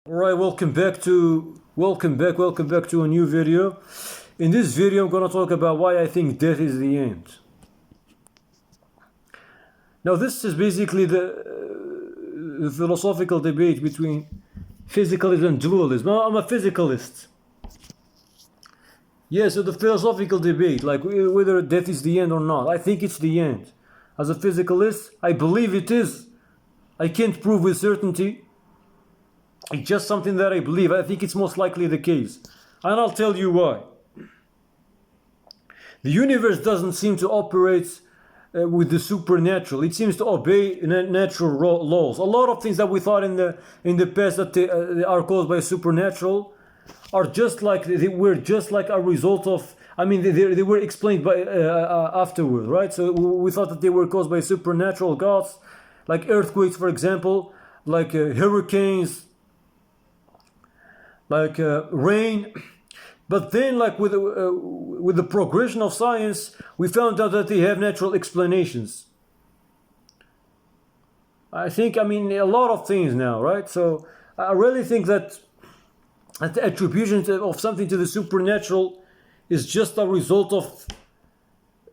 All right, welcome back to a new video. In this video, I'm gonna talk about why I think death is the end. Now, this is basically the philosophical debate between physicalism and dualism. I'm a physicalist. Yeah, so the philosophical debate, like whether death is the end or not. I think it's the end. As a physicalist, I believe it is. I can't prove with certainty. It's just something that I believe. I think it's most likely the case. And I'll tell you why. The universe doesn't seem to operate with the supernatural. It seems to obey natural laws. A lot of things that we thought in the past that they are caused by supernatural are just like they were just like a result of. I mean, they were explained by afterward, right? So we thought that they were caused by supernatural gods, like earthquakes, for example, like hurricanes, like rain. But then, like with the progression of science, we found out that they have natural explanations. I mean, a lot of things now, right? So I really think that the attribution of something to the supernatural is just a result of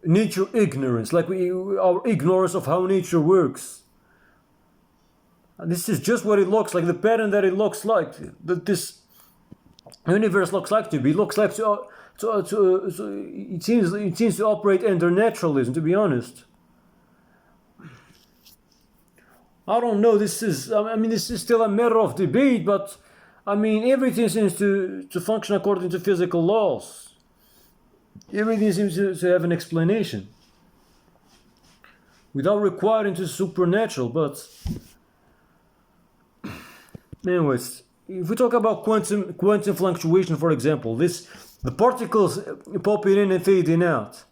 nature ignorance, like our ignorance of how nature works. And this is just what it looks like, the pattern that it looks like, that this universe looks like to be. It looks like it seems to operate under naturalism, to be honest. I don't know, this is still a matter of debate, but I mean, everything seems to function according to physical laws. Everything seems to have an explanation without requiring to supernatural. But anyways, if we talk about quantum fluctuation, for example, the particles popping in and fading out.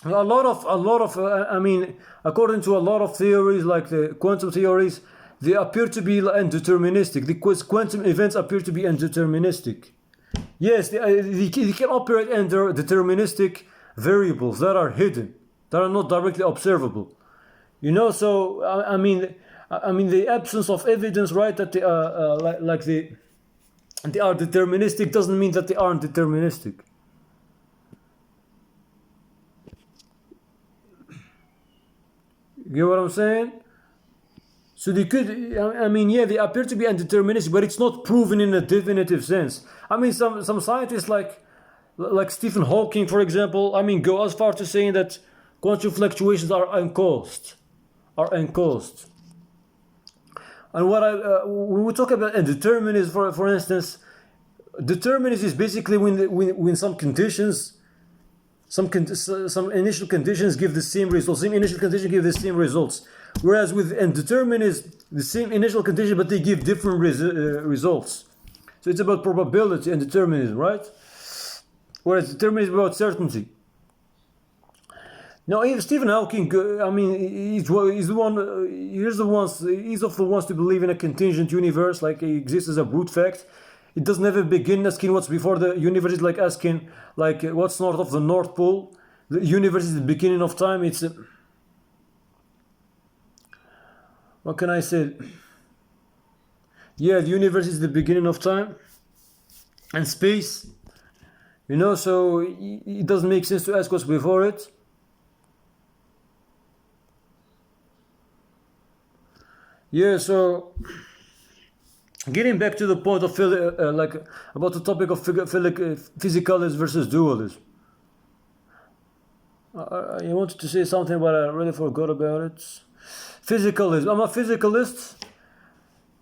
A lot of I mean, according to a lot of theories, like the quantum theories, they appear to be indeterministic. The quantum events appear to be indeterministic. Yes, they can operate under deterministic variables that are hidden, that are not directly observable. You know, so I mean, the absence of evidence, right, that they are they are deterministic doesn't mean that they aren't deterministic. You get what I'm saying? So they could, I mean, yeah, they appear to be indeterministic, but it's not proven in a definitive sense. I mean, some scientists like Stephen Hawking, for example, I mean, go as far to saying that quantum fluctuations are uncaused. And when we talk about indeterminism, for instance, determinism is basically when some conditions, some initial conditions give the same results. Same initial conditions give the same results. Whereas with indeterminism, the same initial condition, but they give different results. So it's about probability and determinism, right? Whereas determinism is about certainty. Now, if Stephen Hawking, I mean, he's of the ones to believe in a contingent universe, like it exists as a brute fact. It doesn't have a beginning, asking what's before the universe. It's like asking, like, what's north of the North Pole. The universe is the beginning of time. It's what can I say? Yeah, the universe is the beginning of time and space. You know, so it doesn't make sense to ask what's before it. Yeah, so getting back to the point of about the topic of physicalism versus dualism. I wanted to say something, but I really forgot about it. Physicalism. I'm a physicalist.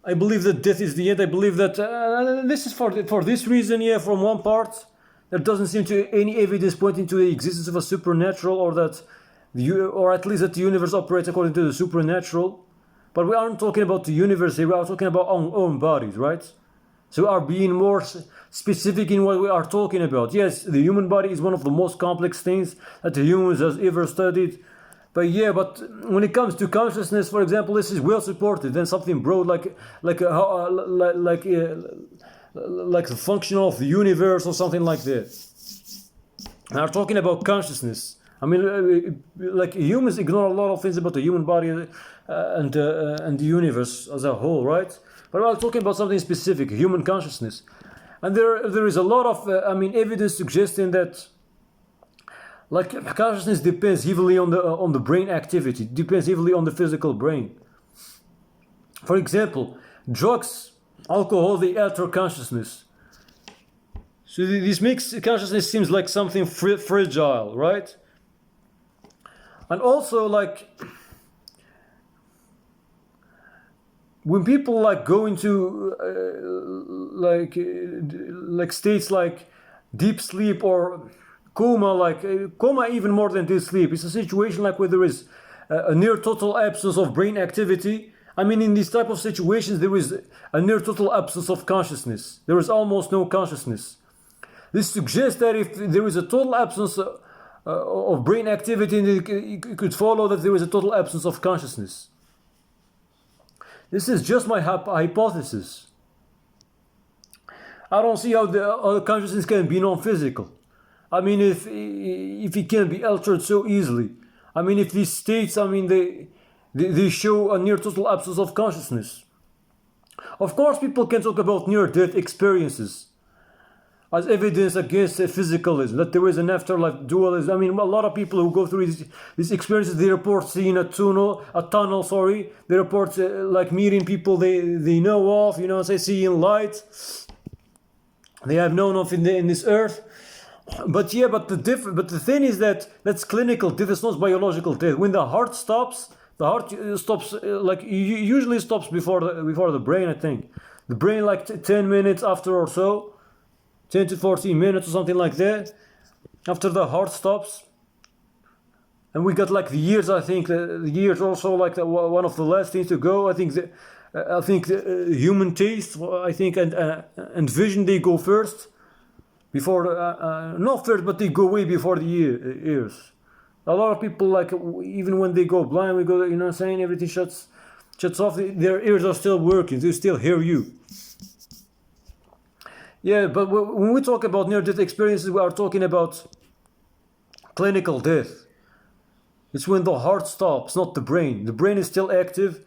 I believe that death is the end. I believe that this is for this reason. Yeah, from one part, there doesn't seem to any evidence pointing to the existence of a supernatural, or at least that the universe operates according to the supernatural. But we aren't talking about the universe here. We are talking about our own bodies, right? So we are being more specific in what we are talking about. Yes, the human body is one of the most complex things that the humans has ever studied. But when it comes to consciousness, for example, this is well supported. Then something broad like the function of the universe or something like that. We are talking about consciousness. I mean, like humans ignore a lot of things about the human body and the universe as a whole, right? But I'm talking about something specific, human consciousness. And there is a lot of evidence suggesting that like consciousness depends heavily on the brain activity, depends heavily on the physical brain. For example, drugs, alcohol, they alter consciousness. So this makes consciousness seems like something fragile, right? And also, like, when people like go into like states like deep sleep or coma, coma even more than deep sleep, it's a situation like where there is a near total absence of brain activity. I mean, in these type of situations, there is a near total absence of consciousness. There is almost no consciousness. This suggests that if there is a total absence of brain activity, it could follow that there is a total absence of consciousness. This is just my hypothesis. I don't see how the consciousness can be non-physical. I mean, if it can be altered so easily. I mean, if these states, I mean, they show a near total absence of consciousness. Of course, people can talk about near-death experiences as evidence against physicalism, that there is an afterlife dualism. I mean, a lot of people who go through these experiences, they report seeing a tunnel. They report like meeting people they know of, you know, say seeing light. They have known of in this earth. But the thing is that that's clinical death. It's not biological death. When the heart stops, like usually stops before the brain. I think the brain like 10 minutes after or so. 10 to 14 minutes or something like that, after the heart stops. And we got like the years, I think, the years also like one of the last things to go. I think the human taste, I think, and vision, they go first, before, not first, but they go way before the ears. A lot of people, like, even when they go blind, you know what I'm saying, everything shuts off, their ears are still working, they still hear you. Yeah, but when we talk about near-death experiences, we are talking about clinical death. It's when the heart stops, not the brain. The brain is still active.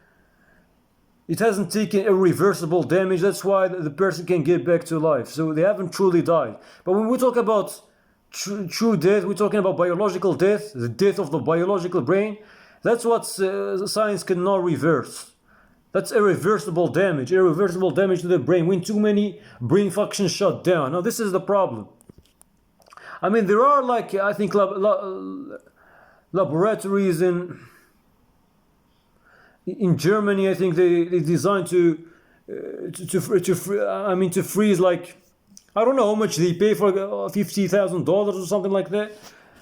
It hasn't taken irreversible damage. That's why the person can get back to life. So they haven't truly died. But when we talk about true death, we're talking about biological death, the death of the biological brain. That's what science cannot reverse. That's irreversible damage to the brain, when too many brain functions shut down. Now, this is the problem. I mean, there are, like, I think, laboratories in Germany. I think they designed to freeze, like, I don't know how much they pay for $50,000 or something like that.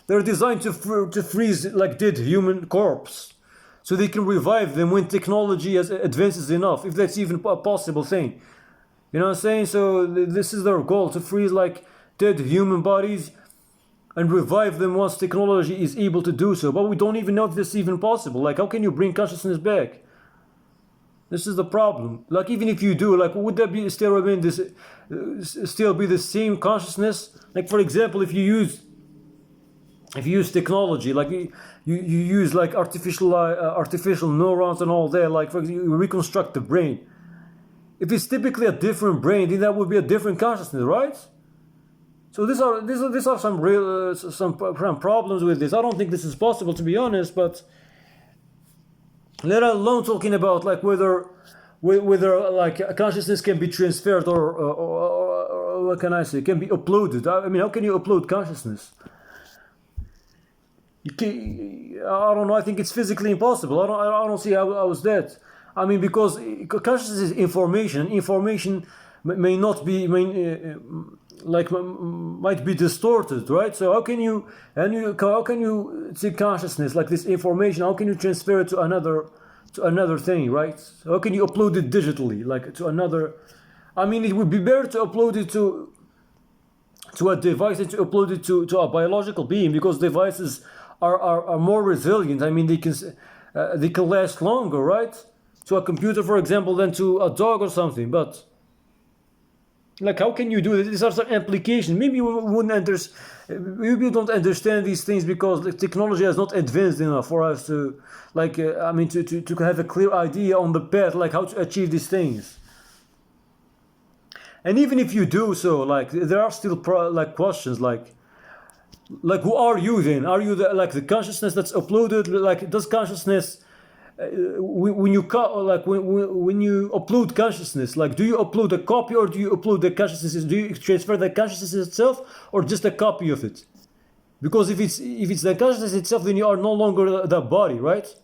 They're designed to freeze like dead human corpse, so they can revive them when technology advances enough, if that's even a possible thing. You know what I'm saying? So this is their goal, to freeze like dead human bodies and revive them once technology is able to do so. But we don't even know if this is even possible. Like, how can you bring consciousness back? This is the problem. Like, even if you do, like, would that be still remain this, still be the same consciousness? Like, for example, if you use technology, like you use like artificial neurons and all that, like, for example, you reconstruct the brain. If it's typically a different brain, then that would be a different consciousness, right? So these are some real some problems with this. I don't think this is possible, to be honest. But let alone talking about like whether like a consciousness can be transferred or what can I say, can be uploaded. I mean, how can you upload consciousness? I don't know. I think it's physically impossible. I don't see how is that. I mean, because consciousness is information. Information may not be might be distorted, right? So how can you take consciousness, like this information? How can you transfer it to another thing, right? How can you upload it digitally, like to another? I mean, it would be better to upload it to a device than to upload it to a biological being, because devices are more resilient. I mean, they can last longer, right? To a computer, for example, than to a dog or something. But like, how can you do this? These are some implications. Maybe we don't understand these things because the technology has not advanced enough for us to, like, to have a clear idea on the path, like how to achieve these things. And even if you do so, like there are still like questions like who are you then? Are you the consciousness that's uploaded? Like does consciousness when you when you upload consciousness, like do you upload a copy or do you upload the consciousness? Do you transfer the consciousness itself or just a copy of it? Because if it's the consciousness itself, then you are no longer the body, right?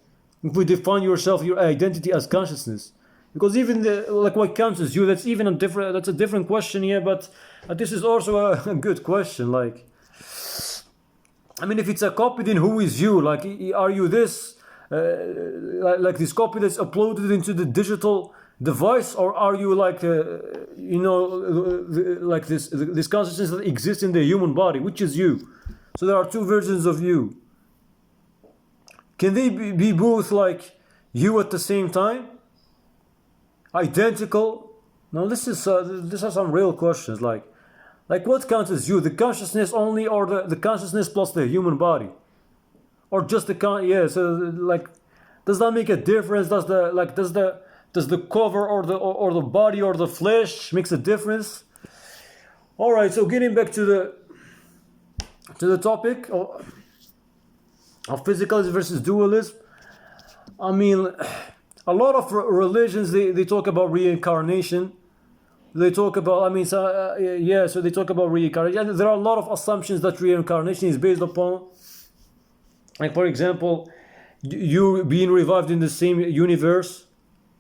If we define your identity as consciousness, because even what counts as you, that's a different question here. But this is also a good question. Like, I mean, if it's a copy, then who is you? Like, are you this? Like this copy that's uploaded into the digital device, or are you like like this consciousness that exists in the human body, which is you? So there are two versions of you. Can they be both like you at the same time? Identical? No, these are some real questions. Like what counts as you? The consciousness only, or the consciousness plus the human body? Or just so like, does that make a difference? Does the cover or the body or the flesh makes a difference? All right. So getting back to the topic of physicalism versus dualism. I mean, a lot of religions they talk about reincarnation. They talk about so they talk about reincarnation. There are a lot of assumptions that reincarnation is based upon. Like, for example, you being revived in the same universe,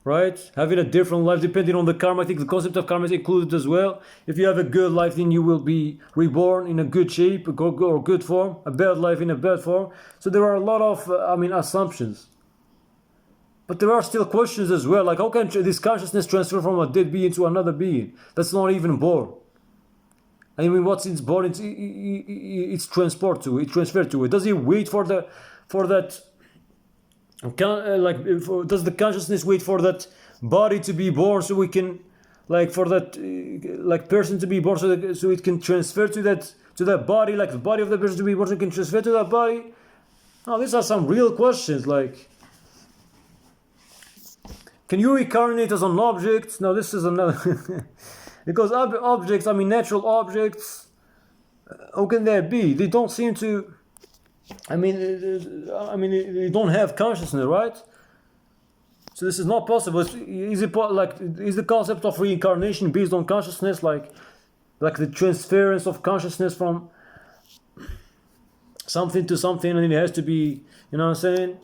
right? Having a different life depending on the karma. I think the concept of karma is included as well. If you have a good life, then you will be reborn in a good shape or good form. A bad life in a bad form. So there are a lot of, assumptions. But there are still questions as well. Like, how can this consciousness transfer from a dead being to another being that's not even born? I mean, once it's born, it's transferred to it. Does he wait for that? Does the consciousness wait for that body to be born so we can, for that person to be born so it can transfer to that body, like the body of the person to be born so it can transfer to that body? Now, these are some real questions. Like, can you reincarnate as an object? Now, this is another. Because objects, natural objects, how can that be? They don't seem to. They don't have consciousness, right? So this is not possible. Is the concept of reincarnation based on consciousness, like the transference of consciousness from something to something, and it has to be, you know what I'm saying?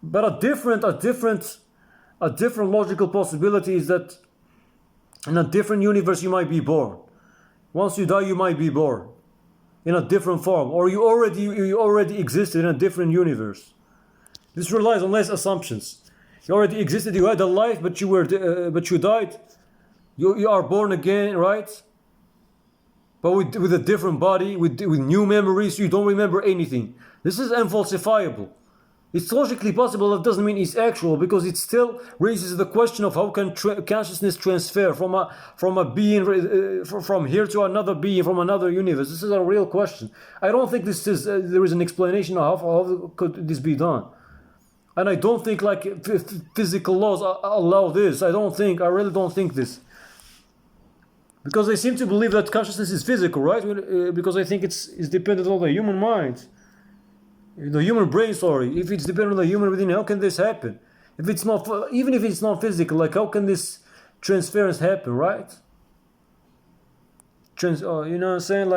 But a different logical possibility is that in a different universe you might be born. Once you die, you might be born in a different form, or you already existed in a different universe. This relies on less assumptions. You already existed. You had a life, but you died. You are born again, right? But with a different body, with new memories. You don't remember anything. This is unfalsifiable. It's logically possible. That doesn't mean it's actual, because it still raises the question of how can consciousness transfer from a being from here to another being from another universe. This is a real question. I don't think there is an explanation of how could this be done, and I don't think physical laws allow this. I really don't think this, because they seem to believe that consciousness is physical, right? Because I think it's dependent on the human mind. The human brain, sorry. If it's dependent on the human within, how can this happen? Even if it's not physical, how can this transference happen, right? You know what I'm saying?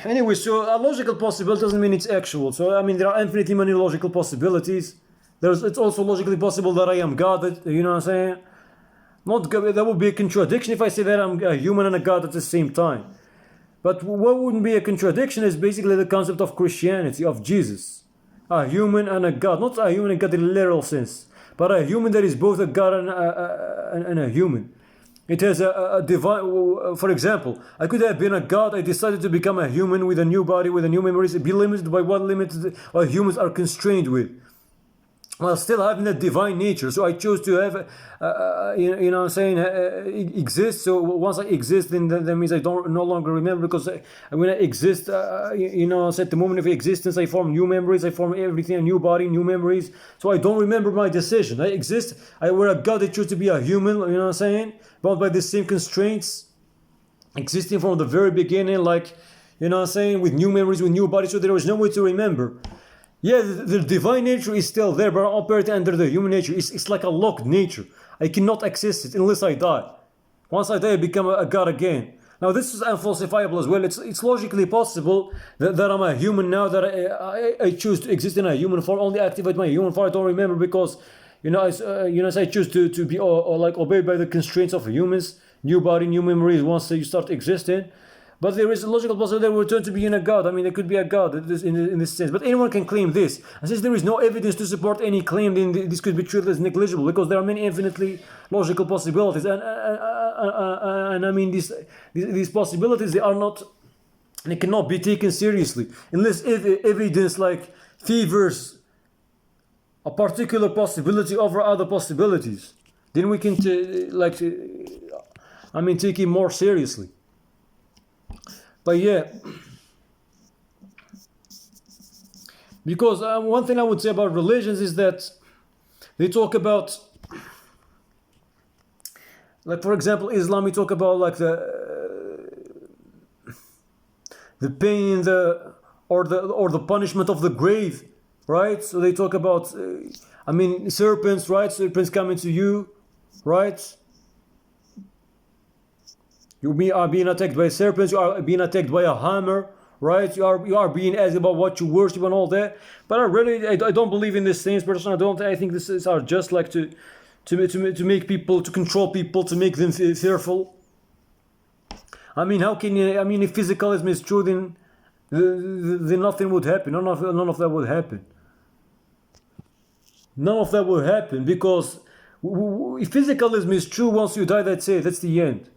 Anyway, so a logical possibility doesn't mean it's actual. So, there are infinitely many logical possibilities. It's also logically possible that I am God, you know what I'm saying? That would be a contradiction if I say that I'm a human and a God at the same time. But what wouldn't be a contradiction is basically the concept of Christianity, of Jesus. A human and a God. Not a human and God in a literal sense, but a human that is both a God and a human. It has a divine. For example, I could have been a God. I decided to become a human with a new body, with a new memories. Be limited by what limits humans are constrained with. while still having a divine nature. So I chose to have, you know what I'm saying, exist. So once I exist, then that means I don't no longer remember, because when I exist, you know, at the moment of existence, I form new memories, I form everything, a new body, new memories. So I don't remember my decision. I exist. I were a god. I chose to be a human. You know what I'm saying? Bound by the same constraints, existing from the very beginning, like, you know what I'm saying, with new memories, with new bodies. So there was no way to remember. Yeah, the divine nature is still there, but I operate under the human nature. It's like a locked nature. I cannot access it unless I die. Once I die, I become a god again. Now, this is unfalsifiable as well. It's logically possible that I'm a human now, that I choose to exist in a human form, only activate my human form. I don't remember because, you know, I choose to be like obeyed by the constraints of humans, new body, new memories once you start existing. But there is a logical possibility that we return to being a god. I mean, there could be a god in this sense. But anyone can claim this. And since there is no evidence to support any claim, then this could be treated as negligible, because there are many infinitely logical possibilities. And I mean, these possibilities, they cannot be taken seriously unless evidence like favors a particular possibility over other possibilities. Then we can take it more seriously. But yeah, because one thing I would say about religions is that they talk about, like, for example, Islam, we talk about like the pain, or the punishment of the grave, right? So they talk about, serpents, right? Serpents coming to you, right? You are being attacked by serpents. You are being attacked by a hammer, right? You are being asked about what you worship and all that. But I don't believe in these things, personally. I think these are just like to make people, to control people, to make them fearful. I mean, how can you? I mean, if physicalism is true, then nothing would happen. None of that would happen. None of that would happen, because if physicalism is true, once you die, that's it. That's the end.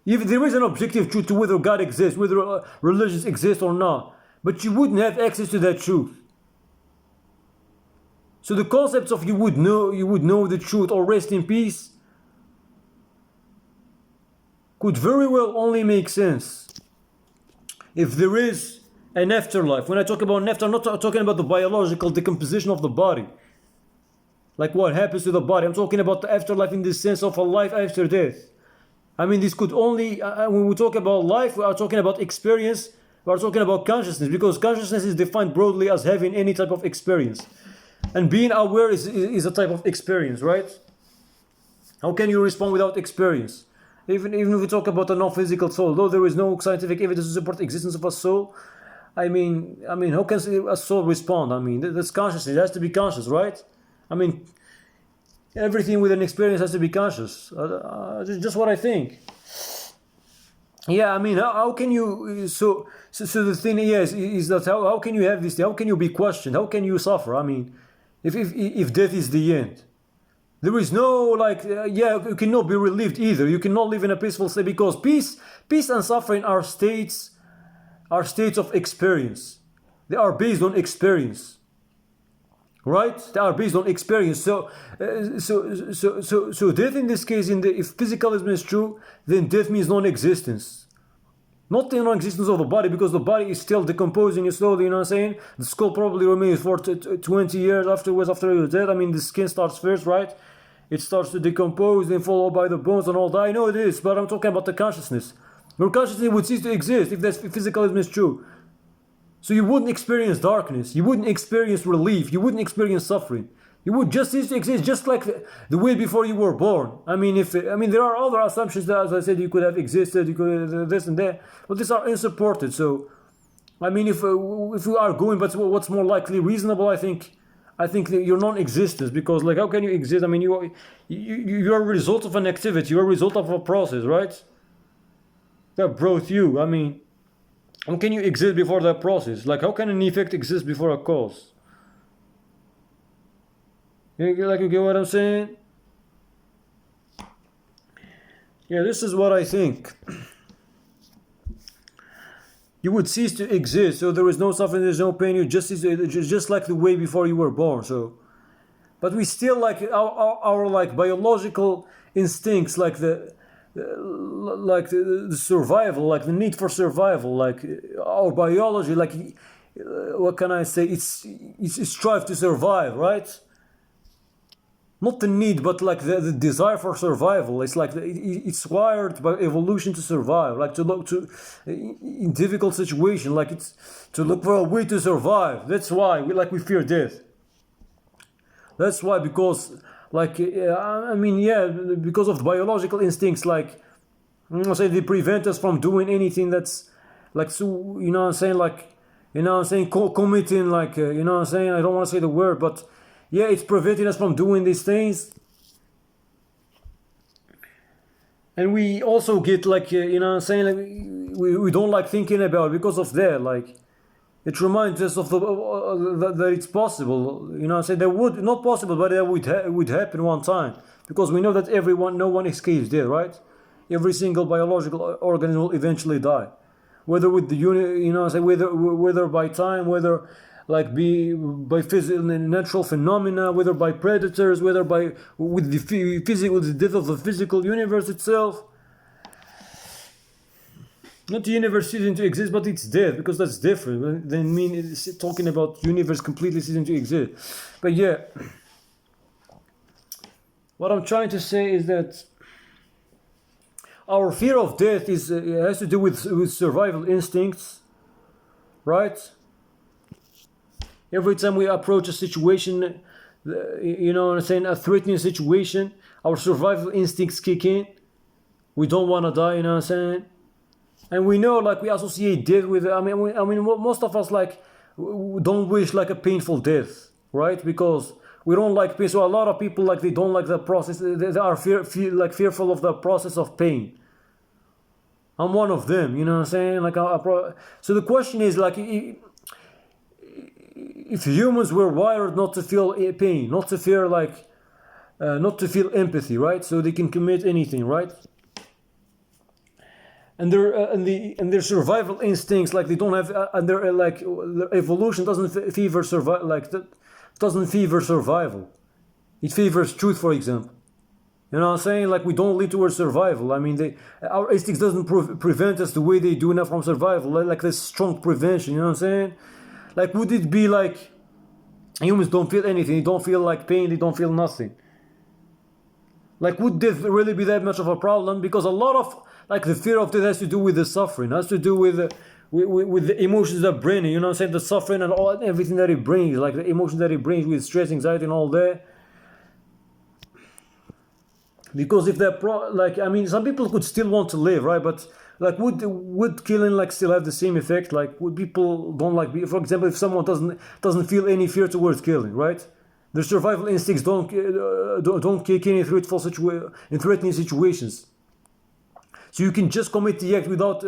If there is an objective truth to whether God exists, whether religions exist or not, but you wouldn't have access to that truth. So the concepts of you would know the truth or rest in peace could very well only make sense if there is an afterlife. When I talk about an afterlife, I'm not talking about the biological decomposition of the body, like what happens to the body. I'm talking about the afterlife in the sense of a life after death. I mean, this could only, when we talk about life, we are talking about experience, we are talking about consciousness, because consciousness is defined broadly as having any type of experience. And being aware is a type of experience, right? How can you respond without experience? Even if we talk about a non-physical soul, though there is no scientific evidence to support the existence of a soul, I mean, how can a soul respond? I mean, that's consciousness. It has to be conscious, right? I mean, everything with an experience has to be conscious. Just what I think. Yeah, I mean, how can you? So the thing is that how can you have this? How can you be questioned? How can you suffer? I mean, if death is the end, there is no you cannot be relieved either. You cannot live in a peaceful state, because peace and suffering are states of experience. They are based on experience. Right? They are based on experience. So death in this case, if physicalism is true, then death means non-existence. Not the non-existence of the body, because the body is still decomposing slowly, you know what I'm saying? The skull probably remains for 20 years afterwards, after you're dead. I mean, the skin starts first, right? It starts to decompose, then followed by the bones and all that. I know it is, but I'm talking about the consciousness. Your consciousness would cease to exist if physicalism is true. So you wouldn't experience darkness, you wouldn't experience relief, you wouldn't experience suffering. You would just cease to exist, just like the way before you were born. I mean, there are other assumptions that, as I said, you could have existed, you could have this and that, but these are unsupported. So, I mean, if we are going, but what's more likely reasonable, I think that your non-existence, because like, how can you exist? I mean, you're a result of an activity, you're a result of a process, right? That brought you. I mean, how can you exist before that process? Like, how can an effect exist before a cause? You get what I'm saying? Yeah, this is what I think. You would cease to exist, so there is no suffering, there is no pain. You just cease to, just like the way before you were born. So, but we still like our like biological instincts, like the survival, like the need for survival, like our biology, like what can I say? It's strive to survive, right? Not the need, but like the desire for survival. It's like it's wired by evolution to survive, like to look to in difficult situation, like it's to look for a way to survive. That's why we fear death. That's why, because like I mean, yeah, because of biological instincts, like say they prevent us from doing anything that's like, so you know what I'm saying, like you know what I'm saying, committing, like you know what I'm saying. I don't want to say the word, but yeah, it's preventing us from doing these things. And we also get like you know what I'm saying, like we don't like thinking about it because of that. Like it reminds us of that it's possible. You know what I'm saying, that would not possible, but that would happen one time, because we know that no one escapes death, right? Every single biological organism will eventually die, whether with the you know what I'm saying, whether by time, whether like by physical natural phenomena, whether by predators, whether by with the death of the physical universe itself. Not the universe ceasing to exist, but it's dead, because that's different. Then mean it's talking about universe completely ceasing to exist. But yeah, what I'm trying to say is that our fear of death has to do with survival instincts, right? Every time we approach a situation, you know what I'm saying, a threatening situation, our survival instincts kick in. We don't want to die, you know what I'm saying? And we know, like, we associate death with, I mean, most of us, like, don't wish, like, a painful death, right? Because we don't like pain. So a lot of people, like, they don't like the process. They are fearful of the process of pain. I'm one of them, you know what I'm saying? Like, so the question is, like, if humans were wired not to feel pain, not to fear, like, not to feel empathy, right? So they can commit anything, right? And their survival instincts, like they don't have, and their like their evolution doesn't favor survival, like that doesn't favor survival. It favors truth, for example. You know what I'm saying? Like we don't lead towards survival. I mean, our instincts doesn't prevent us the way they do now from survival. Like this strong prevention. You know what I'm saying? Like would it be like humans don't feel anything? They don't feel like pain. They don't feel nothing. Like would death really be that much of a problem? Because a lot of like the fear of death has to do with the suffering, has to do with the emotions that bring it, you know what I'm saying? The suffering and everything that it brings, like the emotions that it brings with stress, anxiety, and all that. Because if that like I mean, some people could still want to live, right? But like, would killing like still have the same effect? Like, would people don't like? For example, if someone doesn't feel any fear towards killing, right? Their survival instincts don't kick in threatening situations. So you can just commit the act without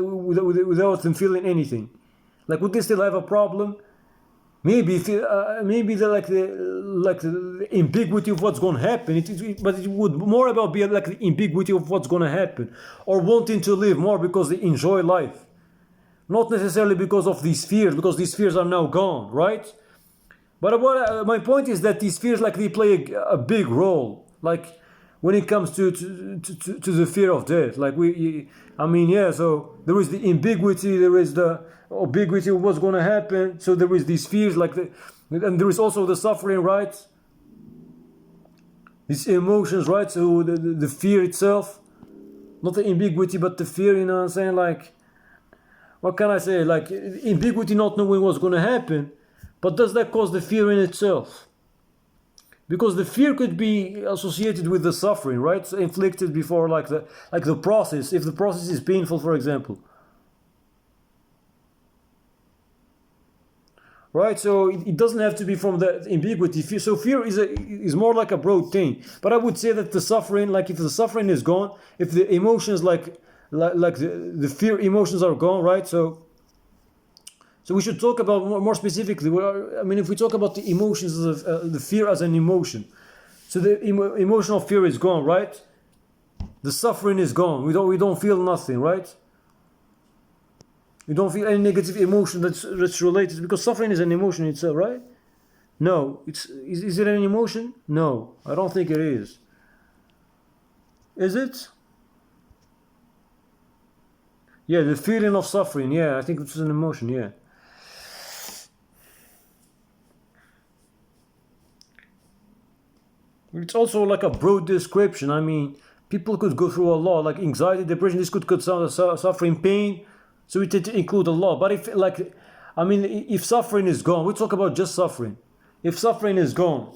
them feeling anything. Like, would they still have a problem? Maybe the ambiguity of what's going to happen. But it would more about be like the ambiguity of what's going to happen, or wanting to live more because they enjoy life, not necessarily because of these fears, because these fears are now gone, right? But my point is that these fears, like, they play a big role, like when it comes to the fear of death. Like I mean, yeah. So there is the ambiguity, there is the ambiguity of what's going to happen. So there is these fears, and there is also the suffering, right? These emotions, right? So the fear itself, not the ambiguity, but the fear. You know what I'm saying? Like, what can I say? Like ambiguity, not knowing what's going to happen, but does that cause the fear in itself? Because the fear could be associated with the suffering, right? So inflicted before, like the process. If the process is painful, for example. Right, so it doesn't have to be from the ambiguity. So fear is more like a broad thing. But I would say that the suffering, like if the suffering is gone, if the emotions like the fear emotions are gone, right? So we should talk about more specifically. I mean, if we talk about the emotions of the fear as an emotion, so the emotional fear is gone, right? The suffering is gone. We don't feel nothing, right? You don't feel any negative emotion that's related, because suffering is an emotion itself, right? No. Is it an emotion? No, I don't think it is. Is it? Yeah, the feeling of suffering. Yeah, I think it's an emotion. Yeah. It's also like a broad description. I mean, people could go through a lot, like anxiety, depression. This could suffering, pain. So we tend to include a lot. But if, like, I mean, if suffering is gone, we talk about just suffering. If suffering is gone,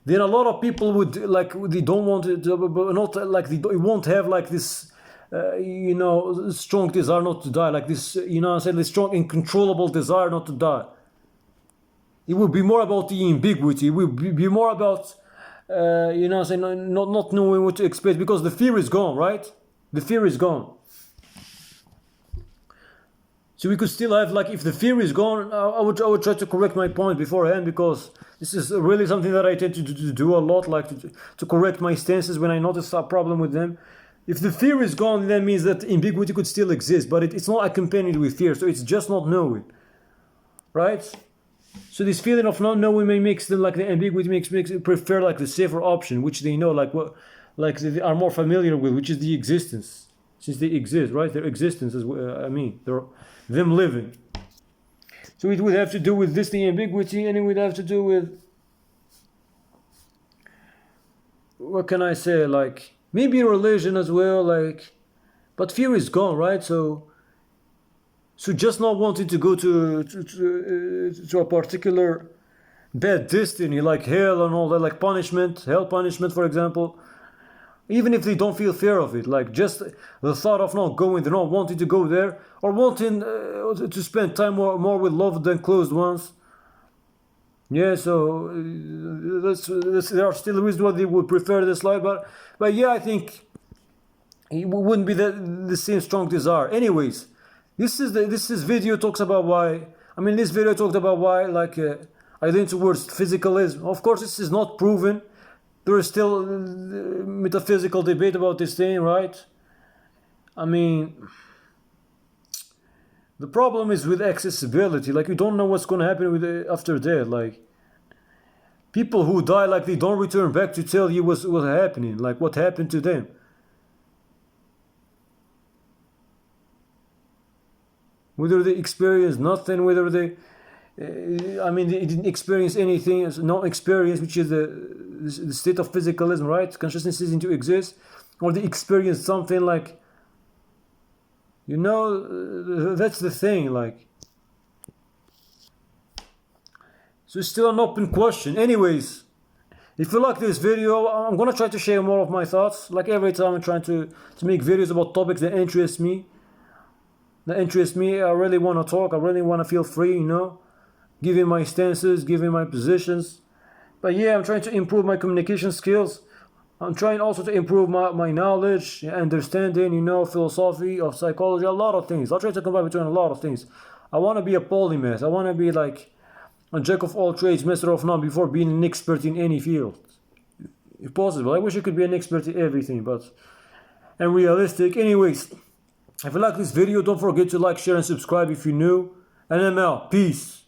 then a lot of people would, like, they don't want it, not like they won't have like this, you know, strong desire not to die, like this, you know, I said, this strong, uncontrollable desire not to die. It will be more about the ambiguity. It will be more about, you know, saying not knowing what to expect, because the fear is gone, right? The fear is gone. So we could still have, like, if the fear is gone, I would try to correct my point beforehand, because this is really something that I tend to do a lot, like to correct my stances when I notice a problem with them. If the fear is gone, that means that ambiguity could still exist, but it's not accompanied with fear, so it's just not knowing, right? So this feeling of not knowing may makes them, like, the ambiguity makes prefer like the safer option, which they know, like what, like they are more familiar with, which is the existence, since they exist, right? Their existence is, I mean, they're them living. So it would have to do with this, the ambiguity, and it would have to do with, what can I say, like maybe religion as well, like, but fear is gone, right? So just not wanting to go to a particular bad destiny, like hell and all that, like punishment, hell punishment, for example. Even if they don't feel fear of it, like just the thought of not going there, not wanting to go there, or wanting to spend time more with loved than close ones. Yeah, so there are still reasons why they would prefer this life, but yeah, I think it wouldn't be the same strong desire. Anyways, this video talks about why. I mean, this video talked about why, like, I lean towards physicalism. Of course, this is not proven. There is still metaphysical debate about this thing, right? I mean, the problem is with accessibility. Like, you don't know what's going to happen with after death. Like, people who die, like, they don't return back to tell you what's happening, like what happened to them. Whether they experienced nothing, whether they, I mean, they didn't experience anything, no experience, which is the state of physicalism, right? Consciousness ceasing to exist, or they experience something, like, you know, that's the thing, like. So it's still an open question. Anyways, if you like this video, I'm gonna try to share more of my thoughts. Like every time I'm trying to make videos about topics that interest me. I really want to talk. I really want to feel free, you know, giving my stances, giving my positions. But yeah, I'm trying to improve my communication skills. I'm trying also to improve my knowledge, understanding, you know, philosophy of psychology, a lot of things. I'll try to combine between a lot of things. I want to be a polymath. I want to be like a jack of all trades, master of none, before being an expert in any field. If possible. I wish I could be an expert in everything, but and realistic. Anyways, if you like this video, don't forget to like, share, and subscribe if you're new. And I'm out. Peace.